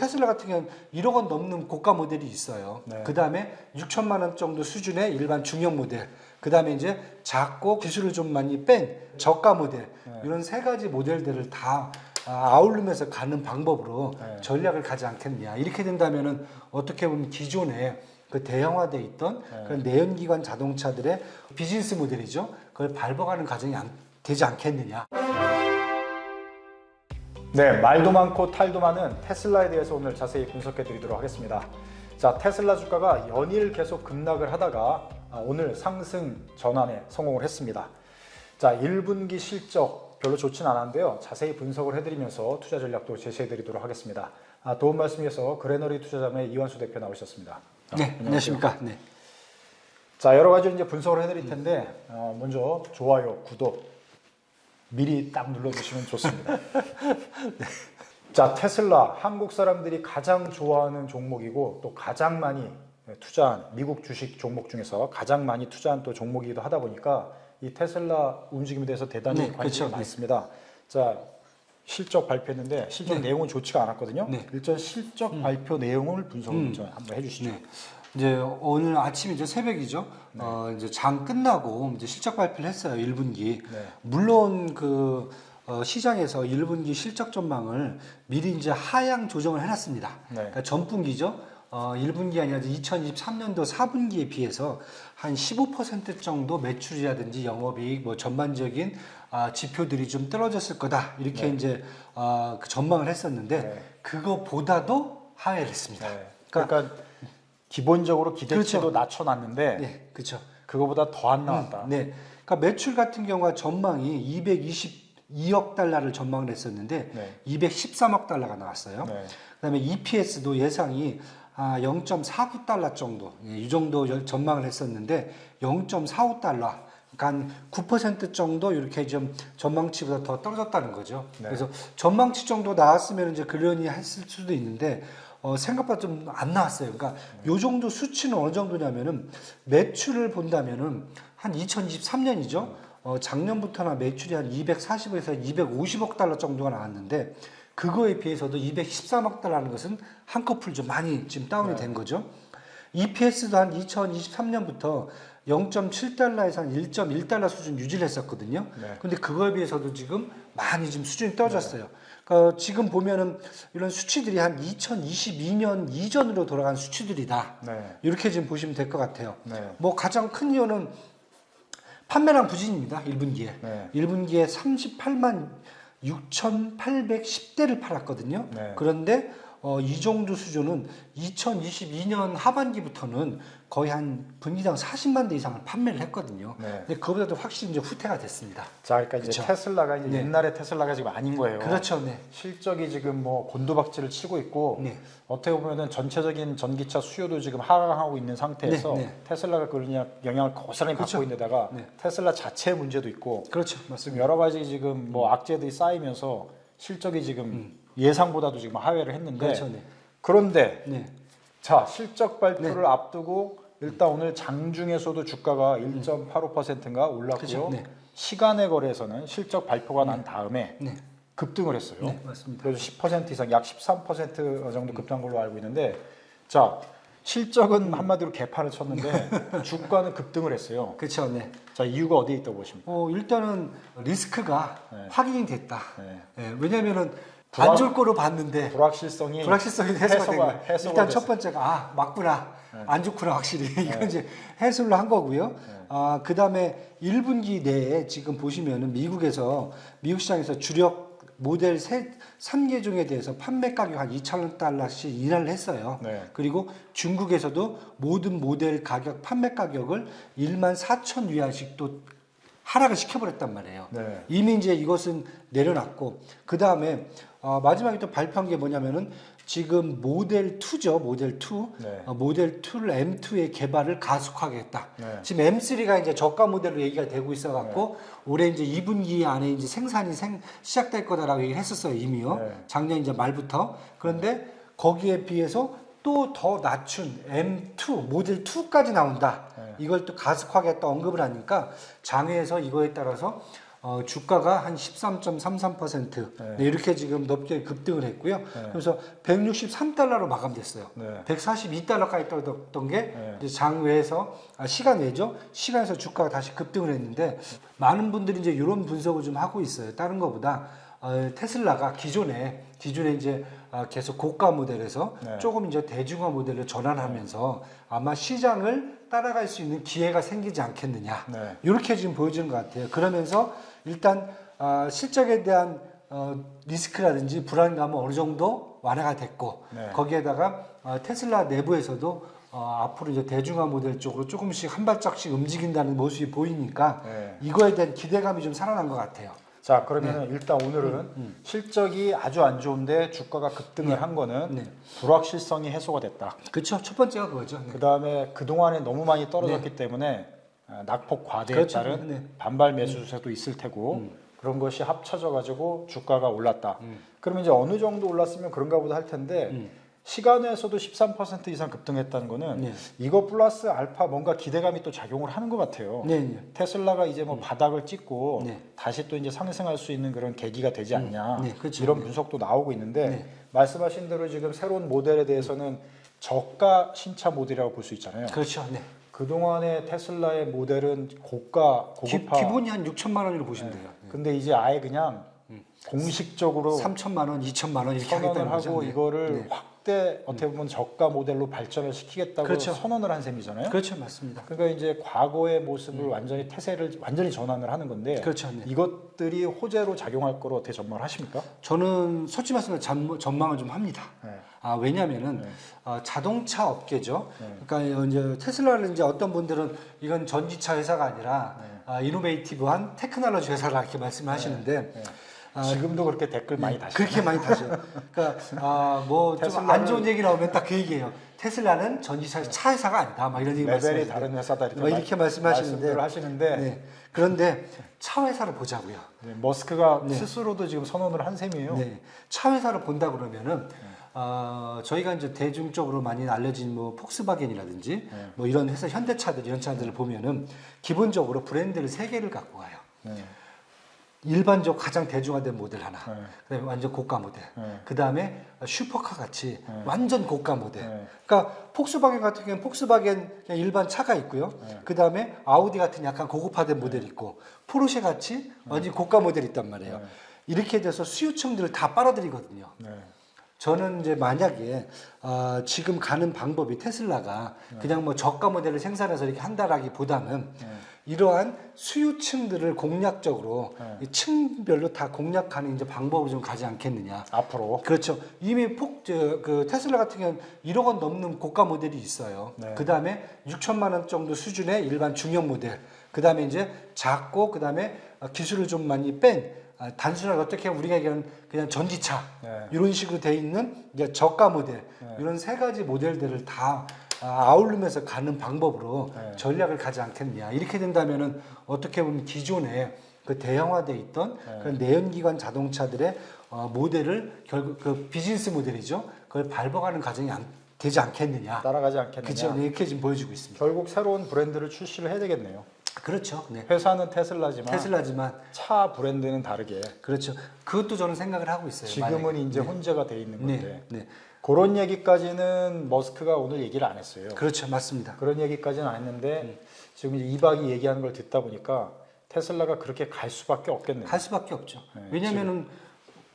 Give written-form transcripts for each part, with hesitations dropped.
테슬라 같은 경우는 1억 원 넘는 고가 모델이 있어요. 네. 그 다음에 6천만 원 정도 수준의 일반 중형 모델. 그 다음에 이제 작고 기술을 좀 많이 뺀 저가 모델. 네. 이런 세 가지 모델들을 다 아우르면서 가는 방법으로 네. 전략을 가지 않겠느냐. 이렇게 된다면은 어떻게 보면 기존에 그 대형화돼 있던 그런 내연기관 자동차들의 비즈니스 모델이죠. 그걸 밟아가는 과정이 되지 않겠느냐. 네, 말도 많고 탈도 많은 테슬라에 대해서 오늘 자세히 분석해 드리도록 하겠습니다. 자, 테슬라 주가가 연일 계속 급락을 하다가 오늘 상승 전환에 성공을 했습니다. 자, 1분기 실적 별로 좋진 않았는데요. 자세히 분석을 해드리면서 투자 전략도 제시해 드리도록 하겠습니다. 도움 말씀 위해서 그레너리 투자자의 이완수 대표 나오셨습니다. 네, 안녕하십니까. 네. 자, 여러 가지 이제 분석을 해드릴 텐데 먼저 좋아요, 구독 미리 딱 눌러주시면 좋습니다. 네. 자, 테슬라 한국 사람들이 가장 좋아하는 종목이고 또 가장 많이 투자한 미국 주식 종목 중에서 가장 많이 투자한 또 종목이기도 하다 보니까 이 테슬라 움직임에 대해서 대단히 관심이 그렇죠. 많습니다. 자, 실적 발표했는데 실적 내용은 좋지가 않았거든요. 네. 일단 실적 발표 내용을 분석을 좀 한번 해주시죠. 네. 이제 오늘 아침이죠, 새벽이죠. 이제 장 끝나고 이제 실적 발표를 했어요, 1분기. 네. 물론 시장에서 1분기 실적 전망을 미리 이제 하향 조정을 해놨습니다. 네. 그러니까 전분기죠. 1분기 아니라 2023년도 4분기에 비해서 한 15% 정도 매출이라든지 영업이익, 뭐 전반적인 지표들이 좀 떨어졌을 거다. 이렇게 이제 그 전망을 했었는데 그거보다도 하회를 했습니다. 네. 그러니까 기본적으로 기대치도 낮춰놨는데 네, 그렇죠. 그거보다 더 안 나왔다. 네. 그러니까 매출 같은 경우가 전망이 222억 달러를 전망을 했었는데 213억 달러가 나왔어요. 그다음에 EPS도 예상이 0.49달러 정도, 이 정도 전망을 했었는데 0.45달러, 그러니까 한 9% 정도 이렇게 좀 전망치보다 더 떨어졌다는 거죠. 그래서 전망치 정도 나왔으면 이제 그러니 했을 수도 있는데 생각보다 좀 안 나왔어요. 그러니까 요 정도 수치는 어느 정도냐면은 매출을 본다면은 한 2023년이죠. 작년부터나 매출이 한 240에서 250억 달러 정도가 나왔는데 그거에 비해서도 213억 달러라는 것은 한꺼풀 좀 많이 지금 다운이 된 거죠. EPS도 한 2023년부터 0.7달러에서 한 1.1달러 수준 유지를 했었거든요. 근데 그거에 비해서도 지금 많이 지금 수준이 떨어졌어요. 그러니까 지금 보면은 이런 수치들이 한 2022년 이전으로 돌아간 수치들이다. 이렇게 지금 보시면 될 것 같아요. 뭐 가장 큰 이유는 판매량 부진입니다. 1분기에. 1분기에 38만 6,810대를 팔았거든요. 그런데 이 정도 수준은 2022년 하반기부터는 거의 한 분기당 40만 대 이상을 판매를 했거든요. 근데 그거보다도 확실히 이제 후퇴가 됐습니다. 자, 그러니까 이제 테슬라가 이제 옛날의 테슬라가 지금 아닌 거예요. 그렇죠. 네. 실적이 지금 뭐 곤두박질을 치고 있고 어떻게 보면은 전체적인 전기차 수요도 지금 하강하고 있는 상태에서 테슬라가 그런 영향을 고스란히 받고 있는데다가 테슬라 자체의 문제도 있고 그렇죠. 맞습니다. 여러 가지 지금 뭐 악재들이 쌓이면서 실적이 지금 예상보다도 지금 하회를 했는데 그런데 자, 실적 발표를 앞두고 일단 오늘 장중에서도 주가가 1.85%인가 올랐고요. 시간의 거래에서는 실적 발표가 난 다음에 급등을 했어요. 맞습니다. 그래서 10% 이상, 약 13% 정도 급등한 걸로 알고 있는데, 자, 실적은 한마디로 개판을 쳤는데 주가는 급등을 했어요. 그렇죠. 네. 자, 이유가 어디에 있다고 보십니까? 일단은 리스크가 확인이 됐다. 왜냐면은 안 좋을 거로 봤는데 불확실성이 해소가 된 거예요. 일단 됐어요. 첫 번째가 맞구나. 안 좋구나 확실히. 이건 이제 해소를 한 거고요. 그다음에 1분기 내에 지금 보시면은 미국 시장에서 주력 모델 3개 중에 대해서 판매 가격 한 2,000달러씩 인하를 했어요. 그리고 중국에서도 모든 모델 가격 판매 가격을 14,000 위안씩 또 하락을 시켜버렸단 말이에요. 이미 이제 이것은 내려놨고 그 다음에 마지막에 또 발표한 게 뭐냐면은 지금 모델 2죠. 모델 2. 모델 2를 M2의 개발을 가속화하겠다. 지금 M3가 이제 저가 모델로 얘기가 되고 있어 갖고 올해 이제 2분기 안에 이제 생산이 시작될 거다라고 얘기를 했었어요. 이미요. 작년 이제 말부터. 그런데 거기에 비해서 또 더 낮춘 M2 모델 2까지 나온다. 이걸 또 가속화하겠다 언급을 하니까 장외에서 이거에 따라서 주가가 한 13.33% 네, 이렇게 지금 높게 급등을 했고요. 그래서 163달러로 마감됐어요. 142달러까지 떨어졌던 게 이제 장외에서 시간 외죠. 시간에서 주가가 다시 급등을 했는데 많은 분들이 이제 이런 분석을 좀 하고 있어요. 다른 것보다 테슬라가 기존에 이제 계속 고가 모델에서 조금 이제 대중화 모델로 전환하면서 아마 시장을 따라갈 수 있는 기회가 생기지 않겠느냐. 이렇게 지금 보여지는 것 같아요. 그러면서 일단 실적에 대한 리스크라든지 불안감은 어느 정도 완화가 됐고 거기에다가 테슬라 내부에서도 앞으로 이제 대중화 모델 쪽으로 조금씩 한 발짝씩 움직인다는 모습이 보이니까 이거에 대한 기대감이 좀 살아난 것 같아요. 자, 그러면 일단 오늘은 실적이 아주 안 좋은데 주가가 급등을 한 거는 불확실성이 해소가 됐다. 그렇죠. 첫 번째가 그거죠. 그 다음에 그동안에 너무 많이 떨어졌기 때문에 낙폭 과대에 그렇죠. 따른 반발 매수세도 있을 테고 그런 것이 합쳐져 가지고 주가가 올랐다. 그러면 이제 어느 정도 올랐으면 그런가 보다 할 텐데 시간에서도 13% 이상 급등했다는 거는 이거 플러스 알파 뭔가 기대감이 또 작용을 하는 것 같아요. 테슬라가 이제 뭐 바닥을 찍고 다시 또 이제 상승할 수 있는 그런 계기가 되지 않냐. 그렇죠. 이런 분석도 나오고 있는데 말씀하신 대로 지금 새로운 모델에 대해서는 저가 신차 모델이라고 볼 수 있잖아요. 그렇죠. 그동안의 테슬라의 모델은 고가, 고급화. 기본이 한 6천만 원으로 보시면 돼요. 근데 이제 아예 그냥 공식적으로 3천만 원, 2천만 원 이렇게 선언을 하겠다는 하고 거죠. 이거를 확대 어떻게 보면 저가 모델로 발전을 시키겠다고 그렇죠. 선언을 한 셈이잖아요. 그렇죠, 맞습니다. 그러니까 이제 과거의 모습을 완전히 태세를 완전히 전환을 하는 건데 그렇죠. 이것들이 호재로 작용할 거로 어떻게 전망을 하십니까? 저는 솔직히 말씀드려 전망을 좀 합니다. 왜냐하면은 자동차 업계죠. 그러니까 이제 테슬라를 이제 어떤 분들은 이건 전기차 회사가 아니라 이노베이티브한 테크놀로지 회사라 이렇게 말씀을 하시는데. 지금도 그렇게 댓글 많이 다시죠. 그렇게 많이 다셔요. 그러니까 뭐 좀 안 좋은 얘기 나오면 딱 그 얘기예요. 테슬라는 전기차 차 회사가 아니다. 막 이런 얘기 레벨이 말씀하시는데. 다른 회사다 이렇게 말씀하시는데 하시는데 그런데 차 회사를 보자고요. 머스크가 스스로도 지금 선언을 한 셈이에요. 차 회사를 본다 그러면은 저희가 이제 대중적으로 많이 알려진 뭐 폭스바겐이라든지 뭐 이런 회사 현대차들 이런 차들을 보면은 기본적으로 브랜드를 3개를 갖고 가요. 일반적 가장 대중화된 모델 하나, 그다음에 완전 고가 모델, 그다음에 슈퍼카 같이 완전 고가 모델. 그러니까 폭스바겐 같은 경우는 폭스바겐 그냥 일반 차가 있고요. 그다음에 아우디 같은 약간 고급화된 모델이 있고, 포르쉐 같이 완전 고가 모델이 있단 말이에요. 이렇게 돼서 수요층들을 다 빨아들이거든요. 저는 이제 만약에 지금 가는 방법이 테슬라가 그냥 뭐 저가 모델을 생산해서 이렇게 한다라기보다는 이러한 수요층들을 공략적으로 이 층별로 다 공략하는 이제 방법을 좀 가지 않겠느냐. 앞으로. 그렇죠. 이미 그 테슬라 같은 경우는 1억 원 넘는 고가 모델이 있어요. 그 다음에 6천만 원 정도 수준의 일반 중형 모델. 그 다음에 이제 작고 그 다음에 기술을 좀 많이 뺀 단순하게 어떻게 우리가 얘기하는 그냥 전기차 이런 식으로 돼 있는 이제 저가 모델 이런 3가지 모델들을 다 아울르면서 가는 방법으로 전략을 가지 않겠냐. 이렇게 된다면은 어떻게 보면 기존에 그 대형화돼 있던 그런 내연기관 자동차들의 모델을 결국 그 비즈니스 모델이죠. 그걸 밟아가는 과정이 되지 않겠느냐. 따라가지 않겠느냐. 그렇죠. 이렇게 지금 보여지고 있습니다. 결국 새로운 브랜드를 출시를 해야 되겠네요. 그렇죠. 회사는 테슬라지만 차 브랜드는 다르게. 그렇죠. 그것도 저는 생각을 하고 있어요. 지금은 만약에. 이제 혼재가 돼 있는 건데. 그런 얘기까지는 머스크가 오늘 얘기를 안 했어요. 그렇죠. 맞습니다. 그런 얘기까지는 안 했는데 지금 이제 이박이 얘기하는 걸 듣다 보니까 테슬라가 그렇게 갈 수밖에 없겠네요. 갈 수밖에 없죠. 왜냐면은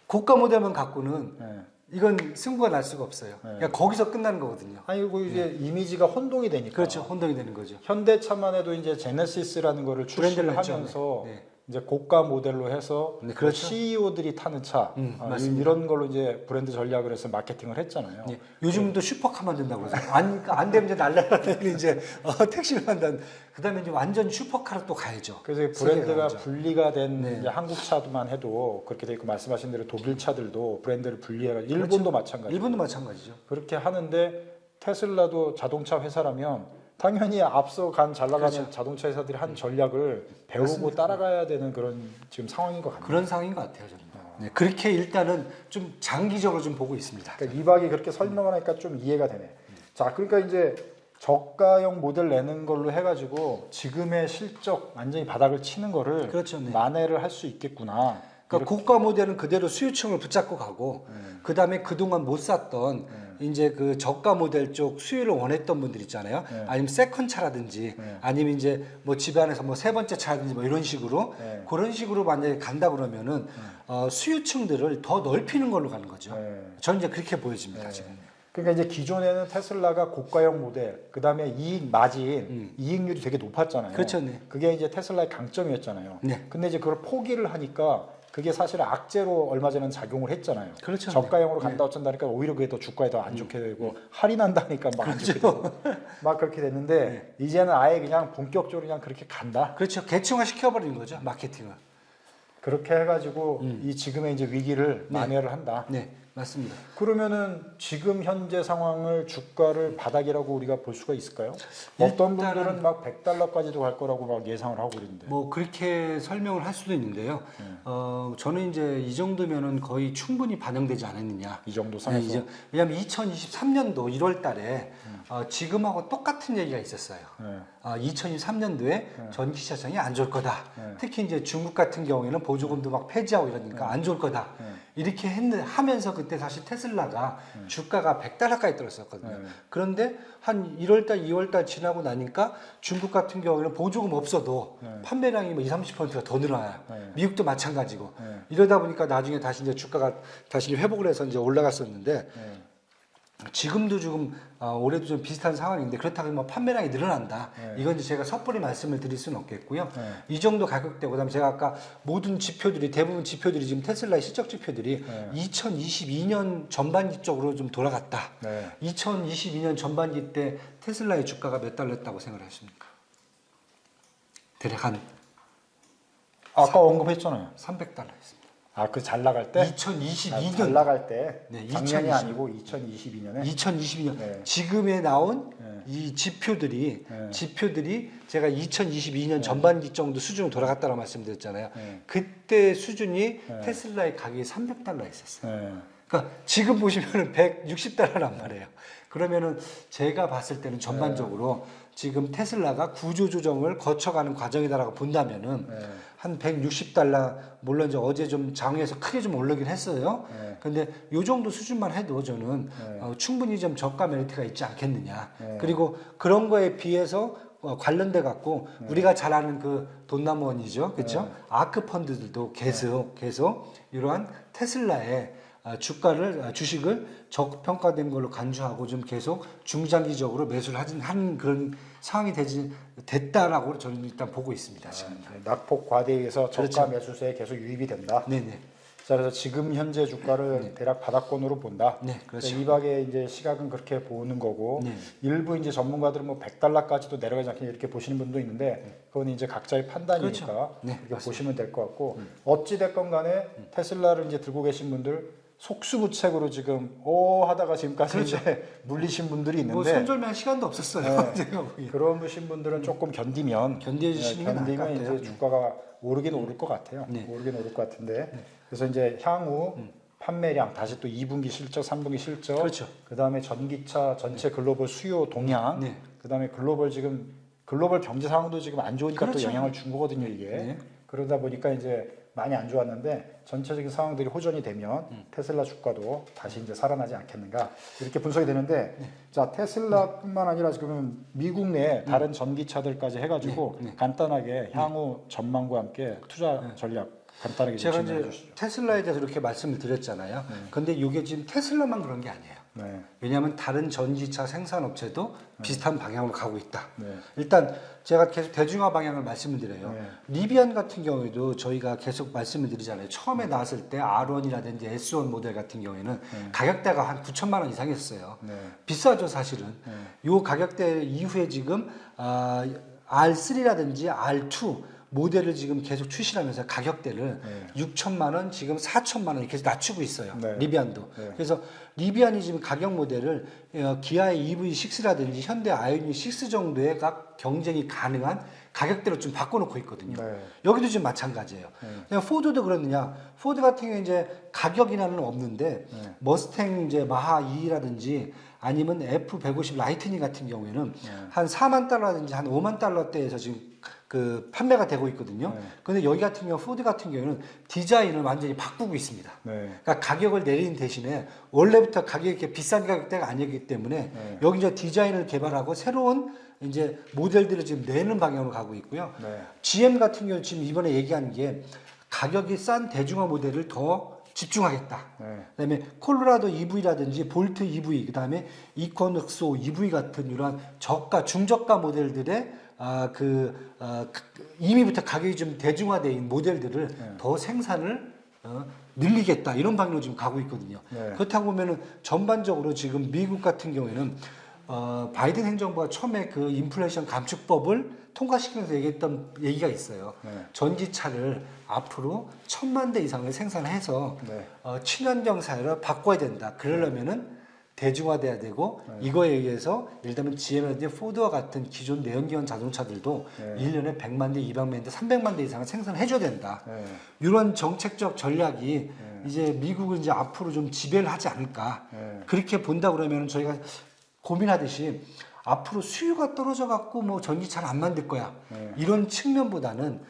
고가 모델만 갖고는 이건 승부가 날 수가 없어요. 그냥 거기서 끝나는 거거든요. 아니고 이제 이미지가 혼동이 되니까. 그렇죠. 혼동이 되는 거죠. 현대차만 해도 이제 제네시스라는 거를 출시를 하면서 이제 고가 모델로 해서 그렇죠. CEO들이 타는 차 이런 걸로 이제 브랜드 전략을 해서 마케팅을 했잖아요. 요즘도 슈퍼카만 된다고 그러죠. 안 되면 이제 날라가는 이제 택시를 한다는. 그다음에 이제 완전 슈퍼카로 또 가야죠. 그래서 브랜드가 분리가 된 이제 한국 차도만 해도 그렇게 돼 있고 말씀하신 대로 독일 차들도 브랜드를 분리해가지고 일본도 마찬가지죠. 일본도 마찬가지죠. 그렇게 하는데 테슬라도 자동차 회사라면 당연히 앞서 간 잘 나가는 자동차 회사들이 한 전략을 배우고 따라가야 되는 그런 지금 상황인 것 같아요. 그런 상황인 것 같아요, 저는. 그렇게 일단은 좀 장기적으로 좀 보고 있습니다. 그러니까 이박이 그렇게 설명을 하니까 좀 이해가 되네. 자, 그러니까 이제 저가형 모델 내는 걸로 해가지고 지금의 실적 완전히 바닥을 치는 거를 그렇죠, 네. 만회를 할 수 있겠구나. 그러니까 고가 모델은 그대로 수요층을 붙잡고 가고 그다음에 그동안 못 샀던 이제 그 저가 모델 쪽 수요를 원했던 분들 있잖아요. 아니면 세컨차라든지 아니면 이제 뭐 집안에서 뭐 세 번째 차라든지 뭐 이런 식으로 그런 식으로 만약에 간다 그러면은 수요층들을 더 넓히는 걸로 가는 거죠. 저는 이제 그렇게 보여집니다, 지금. 그러니까 이제 기존에는 테슬라가 고가형 모델, 그 다음에 이익 마진, 이익률이 되게 높았잖아요. 그렇죠, 네. 그게 이제 테슬라의 강점이었잖아요. 네. 근데 이제 그걸 포기를 하니까 그게 사실 악재로 얼마 전에는 작용을 했잖아요. 그렇죠. 저가형으로 간다 어쩐다니까 오히려 그게 더 주가에 더 안 좋게 되고 할인한다니까 막 안 좋게 되고 막 그렇게 됐는데 이제는 아예 그냥 본격적으로 그냥 그렇게 간다. 그렇죠. 계층화 시켜버리는 거죠, 마케팅을. 그렇게 해가지고 이 지금의 이제 위기를 만회를 한다. 네, 맞습니다. 그러면은 지금 현재 상황을 주가를 바닥이라고 우리가 볼 수가 있을까요? 어떤 분들은 막 100달러까지도 갈 거라고 막 예상을 하고 그러는데. 뭐 그렇게 설명을 할 수도 있는데요. 저는 이제 이 정도면은 거의 충분히 반영되지 않았느냐. 이 정도 선에서. 왜냐하면 2023년도 1월달에 지금하고 똑같은 얘기가 있었어요. 2023년도에 전기차 시장이 안 좋을 거다. 특히 이제 중국 같은 경우에는 보조금도 막 폐지하고 이러니까 안 좋을 거다. 이렇게 하면서 그때 사실 테슬라가 주가가 100달러까지 떨어졌거든요. 그런데 한 1월달, 2월달 지나고 나니까 중국 같은 경우에는 보조금 없어도 판매량이 뭐 20, 30%가 더 늘어나요. 미국도 마찬가지고. 이러다 보니까 나중에 다시 이제 주가가 다시 회복을 해서 이제 올라갔었는데 지금도 지금 올해도 좀 비슷한 상황인데 그렇다고 뭐 판매량이 늘어난다. 이건 이제 제가 섣불리 말씀을 드릴 수는 없겠고요. 이 정도 가격대 그다음에 제가 아까 모든 지표들이 대부분 지표들이 지금 테슬라의 실적 지표들이 2022년 전반기 쪽으로 좀 돌아갔다. 2022년 전반기 때 테슬라의 주가가 몇 달러였다고 생각하십니까? 대략 한 아까 언급했잖아요. 300달러였습니다. 아, 그 잘 나갈 때? 2022년. 잘 나갈 때. 네, 작년이 아니고 2022년에. 2022년. 지금에 나온 이 지표들이 제가 2022년 전반기 정도 수준으로 돌아갔다고 말씀드렸잖아요. 그때 수준이 테슬라의 가격이 300달러 있었어요. 그러니까 지금 보시면은 160달러란 말이에요. 그러면은 제가 봤을 때는 전반적으로 지금 테슬라가 구조 조정을 거쳐가는 과정이다라고 본다면은 한 160달러 물론 이제 어제 좀 장외에서 크게 좀 오르긴 했어요. 근데 요 정도 수준만 해도 저는 충분히 좀 저가 메리트가 있지 않겠느냐. 그리고 그런 거에 비해서 관련돼 갖고 우리가 잘 아는 그 돈나무원이죠, 그렇죠? 아크 펀드들도 계속 이러한 테슬라의 주식을 저평가된 걸로 간주하고 좀 계속 중장기적으로 매수를 한 그런 상황이 됐다라고 저는 일단 보고 있습니다. 지금. 낙폭 과대에 의해서 저가 그렇죠. 매수세에 계속 유입이 된다. 네네. 자, 그래서 지금 현재 주가를 대략 바닥권으로 본다. 네, 그렇죠. 이박의 이제 시각은 그렇게 보는 거고 일부 이제 전문가들은 뭐 100달러까지도 내려가지 않겠냐 이렇게 보시는 분도 있는데 그건 이제 각자의 판단이니까 그렇죠. 네, 그렇게 보시면 될 것 같고 어찌 됐건 간에 테슬라를 이제 들고 계신 분들 속수무책으로 지금 하다가 지금까지 그렇죠. 이제 물리신 분들이 있는데 뭐 손절만 시간도 없었어요. 제가 보기에. 그런 분들은 조금 견디면 견뎌주시는 게 나을 것 견디면 같아요. 이제 주가가 오르긴 오를 것 같아요. 오르긴 오를 것 같은데 그래서 이제 향후 판매량 다시 또 2분기 실적, 3분기 실적, 그렇죠. 그다음에 전기차 전체 글로벌 수요 동향, 그다음에 글로벌 경제 상황도 지금 안 좋으니까 그렇죠. 또 영향을 준 거거든요 이게. 그러다 보니까 이제 많이 안 좋았는데 전체적인 상황들이 호전이 되면 테슬라 주가도 다시 이제 살아나지 않겠는가 이렇게 분석이 되는데 자 테슬라뿐만 아니라 지금 미국 내 다른 전기차들까지 해가지고 간단하게 향후 전망과 함께 투자 전략 간단하게 제가 진행해 이제 주시죠. 테슬라에 대해서 이렇게 말씀을 드렸잖아요. 근데 이게 지금 테슬라만 그런 게 아니에요. 왜냐하면 다른 전기차 생산업체도 비슷한 방향으로 가고 있다. 일단 제가 계속 대중화 방향을 말씀을 드려요. 리비안 같은 경우에도 저희가 계속 말씀을 드리잖아요. 처음에 나왔을 때 R1이라든지 S1 모델 같은 경우에는 가격대가 한 9천만 원 이상이었어요. 비싸죠 사실은. 요 가격대 이후에 지금 R3라든지 R2 모델을 지금 계속 출시하면서 가격대를 6천만 원, 지금 4천만 원 이렇게 낮추고 있어요. 리비안도. 그래서 리비안이 지금 가격 모델을 기아의 EV6라든지 현대 아이오닉 6 정도의 경쟁이 가능한 가격대로 좀 바꿔놓고 있거든요. 여기도 지금 마찬가지예요. 그냥 포드도 그렇느냐? 포드 같은 경우에 이제 가격이라는 없는데 머스탱 이제 마하 2라든지 아니면 F150 라이트닝 같은 경우에는 한 4만 달러라든지 한 5만 달러대에서 지금 그 판매가 되고 있거든요. 근데 여기 같은 경우 포드 같은 경우에는 디자인을 완전히 바꾸고 있습니다. 그러니까 가격을 내리는 대신에 원래부터 가격이 이렇게 비싼 가격대가 아니기 때문에 여기 이제 디자인을 개발하고 새로운 이제 모델들을 지금 내는 방향으로 가고 있고요. GM 같은 경우 지금 이번에 얘기한 게 가격이 싼 대중화 모델을 더 집중하겠다. 그다음에 콜로라도 EV라든지 볼트 EV, 그다음에 이코닉스 EV 같은 이러한 저가, 중저가 모델들의 이미부터 가격이 좀 대중화되어 있는 모델들을 더 생산을 늘리겠다, 이런 방향으로 지금 가고 있거든요. 그렇다고 보면은 전반적으로 지금 미국 같은 경우에는 바이든 행정부가 처음에 그 인플레이션 감축법을 통과시키면서 얘기했던 얘기가 있어요. 전기차를 앞으로 1,000만 대 이상을 생산해서 친환경 사회로 바꿔야 된다. 그러려면은 대중화돼야 되고 이거에 의해서 예를 들면 GM이라든지 포드와 같은 기존 내연기관 자동차들도 1년에 100만 대, 200만 대, 300만 대 이상을 생산해줘야 된다. 이런 정책적 전략이 이제 미국은 이제 앞으로 좀 지배를 하지 않을까. 그렇게 본다 그러면 저희가 고민하듯이 앞으로 수요가 떨어져 갖고 뭐 전기차를 안 만들 거야. 이런 측면보다는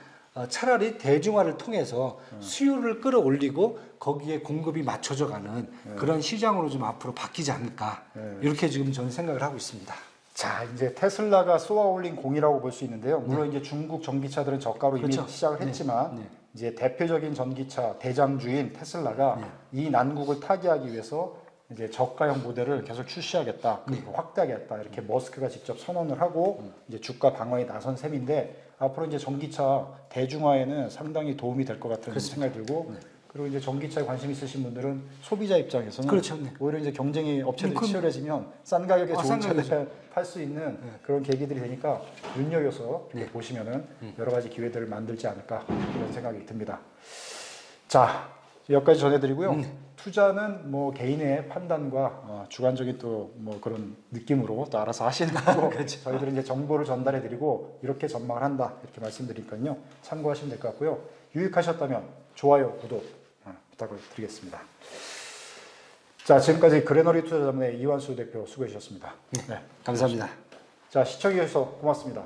차라리 대중화를 통해서 수요를 끌어올리고 거기에 공급이 맞춰져 가는 그런 시장으로 좀 앞으로 바뀌지 않을까. 이렇게 지금 저는 생각을 하고 있습니다. 자, 이제 테슬라가 쏘아올린 공이라고 볼 수 있는데요. 물론 이제 중국 전기차들은 저가로 이미 그렇죠. 시작을 했지만 이제 대표적인 전기차 대장주인 테슬라가 이 난국을 타개하기 위해서 이제 저가형 모델을 계속 출시하겠다, 그리고 확대하겠다, 이렇게 머스크가 직접 선언을 하고 이제 주가 방어에 나선 셈인데, 앞으로 이제 전기차 대중화에는 상당히 도움이 될 것 같은 생각이 들고, 그리고 이제 전기차에 관심 있으신 분들은 소비자 입장에서는 그렇죠. 오히려 이제 경쟁이 업체들이 치열해지면 싼 가격에 좋은 차를 팔 수 있는 그런 계기들이 되니까 눈여겨서 보시면은 여러 가지 기회들을 만들지 않을까, 이런 생각이 듭니다. 자, 여기까지 전해드리고요. 투자는 뭐 개인의 판단과 주관적인 또 뭐 그런 느낌으로 또 알아서 하시는 거고, 저희들은 이제 정보를 전달해드리고 이렇게 전망을 한다, 이렇게 말씀드리니까요. 참고하시면 될 것 같고요. 유익하셨다면 좋아요, 구독 부탁을 드리겠습니다. 자, 지금까지 그레너리 투자자문의 이완수 대표 수고해 주셨습니다. 감사합니다. 자, 시청해 주셔서 고맙습니다.